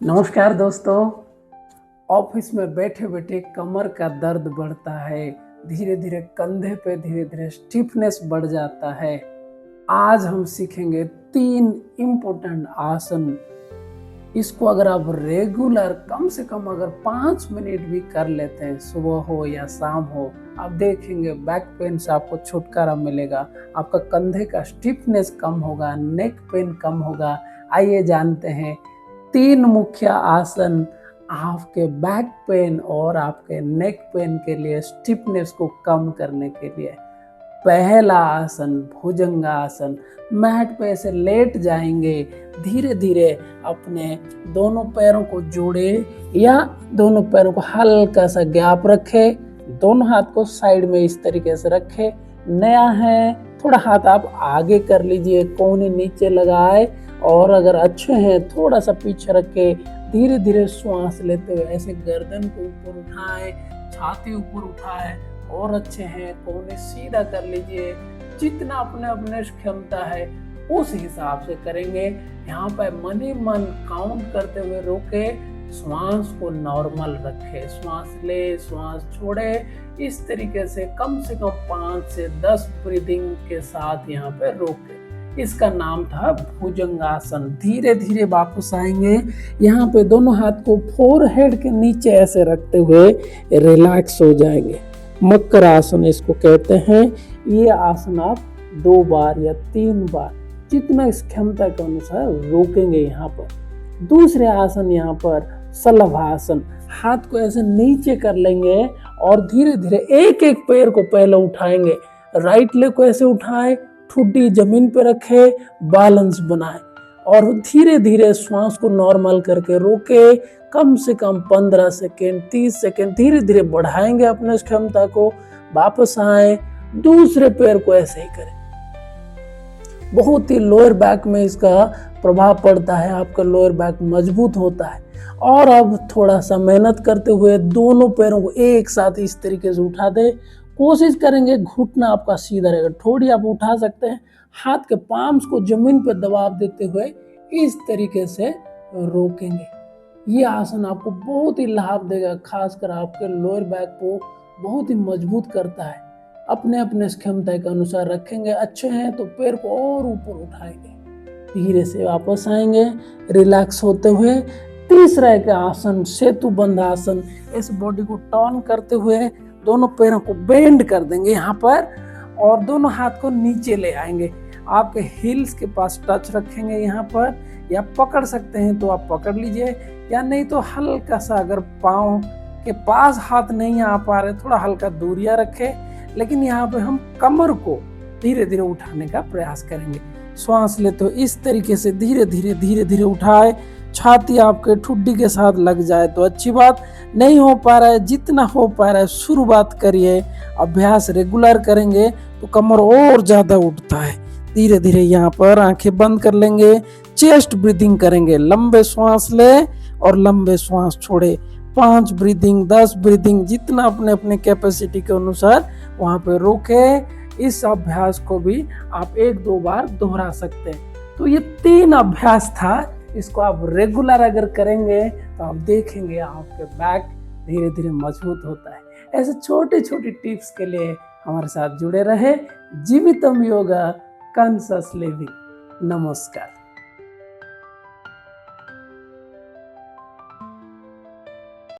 नमस्कार दोस्तों। ऑफिस में बैठे बैठे कमर का दर्द बढ़ता है, धीरे धीरे कंधे पे धीरे धीरे स्टिफनेस बढ़ जाता है। आज हम सीखेंगे 3 इम्पोर्टेंट आसन। इसको अगर आप रेगुलर कम से कम अगर 5 मिनट भी कर लेते हैं, सुबह हो या शाम हो, आप देखेंगे बैक पेन से आपको छुटकारा मिलेगा, आपका कंधे का स्टिफनेस कम होगा, नेक पेन कम होगा। आइए जानते हैं 3 मुख्य आसन आपके बैक पेन और आपके नेक पेन के लिए, स्टिफनेस को कम करने के लिए। पहला आसन भुजंगासन। मैट पे ऐसे लेट जाएंगे, धीरे धीरे अपने दोनों पैरों को जोड़े या दोनों पैरों को हल्का सा गैप रखे, दोनों हाथ को साइड में इस तरीके से रखे। नया है, थोड़ा हाथ आप आगे कर लीजिए, कोहनी नीचे लगाए, और अगर अच्छे हैं थोड़ा सा पीछे रखे, धीरे धीरे श्वास लेते हुए ऐसे गर्दन को ऊपर उठाए, छाती ऊपर उठाए, और अच्छे हैं कोहनी सीधा कर लीजिए। जितना अपने अपने क्षमता है उस हिसाब से करेंगे। यहाँ पर मन ही मन काउंट करते हुए रोके, श्वास को नॉर्मल रखे, श्वास ले श्वास छोड़े। इस तरीके से कम 5 से 10 ब्रीदिंग के साथ यहाँ पे रोके। इसका नाम था भुजंगासन। धीरे धीरे वापस आएंगे, यहाँ पे दोनों हाथ को फोरहेड के नीचे ऐसे रखते हुए रिलैक्स हो जाएंगे। मकर आसन इसको कहते हैं। ये आसन आप 2 बार या 3 बार जितना इस क्षमता के अनुसार रोकेंगे। यहाँ पर दूसरे आसन, यहाँ पर शलभासन। हाथ को ऐसे नीचे कर लेंगे और धीरे धीरे एक एक पैर को पहले उठाएंगे। राइट लेग को ऐसे उठाए, ठुड्डी जमीन पे रखे, बैलेंस बनाए, और धीरे धीरे श्वास को नॉर्मल करके रोके। कम से कम 15 सेकेंड 30 सेकेंड धीरे धीरे बढ़ाएंगे अपने क्षमता को। वापस आए, दूसरे पैर को ऐसे ही करें। बहुत ही लोअर बैक में इसका प्रभाव पड़ता है, आपका लोअर बैक मजबूत होता है। और अब थोड़ा सा मेहनत करते हुए दोनों पैरों को एक साथ इस तरीके से उठा दे। कोशिश करेंगे घुटना आपका सीधा रहेगा, थोड़ी आप उठा सकते हैं। हाथ के पाम्स को जमीन पर दबाव देते हुए इस तरीके से रोकेंगे। ये आसन आपको बहुत ही लाभ देगा, खासकर आपके लोअर बैक को बहुत ही मजबूत करता है। अपने अपने क्षमता के अनुसार रखेंगे। अच्छे हैं तो पैर को और ऊपर उठाएंगे, धीरे से वापस आएंगे रिलैक्स होते हुए। तीसरा एक आसन सेतुबंध आसन। इस बॉडी को टर्न करते हुए दोनों पैरों को बेंड कर देंगे यहाँ पर, और दोनों हाथ को नीचे ले आएंगे। आपके हील्स के पास टच रखेंगे यहाँ पर, या पकड़ सकते हैं तो आप पकड़ लीजिए, या नहीं तो हल्का सा अगर पाँव के पास हाथ नहीं आ पा रहे, थोड़ा हल्का दूरियां रखें। लेकिन यहाँ पे हम कमर को धीरे धीरे उठाने का प्रयास करेंगे। श्वास लेते हो इस तरीके से धीरे धीरे उठाए। छाती आपके ठुड्डी के साथ लग जाए तो अच्छी बात, नहीं हो पा रहा है, जितना हो पा रहा है शुरुआत करिए। अभ्यास रेगुलर करेंगे तो कमर और ज्यादा उठता है। धीरे धीरे यहाँ पर आंखें बंद कर लेंगे, चेस्ट ब्रीदिंग करेंगे। लंबे श्वास ले और लंबे श्वास छोड़े। 5 ब्रीदिंग 10 ब्रीदिंग जितना अपने अपने कैपेसिटी के अनुसार वहाँ पे रोके। इस अभ्यास को भी आप 1-2 बार दोहरा सकते हैं। तो ये 3 अभ्यास था, इसको आप रेगुलर अगर करेंगे तो आप देखेंगे आपके बैक धीरे धीरे मजबूत होता है। ऐसे छोटे छोटे टिप्स के लिए हमारे साथ जुड़े रहे। जीवितम योगा कॉन्शियस लिविंग। नमस्कार।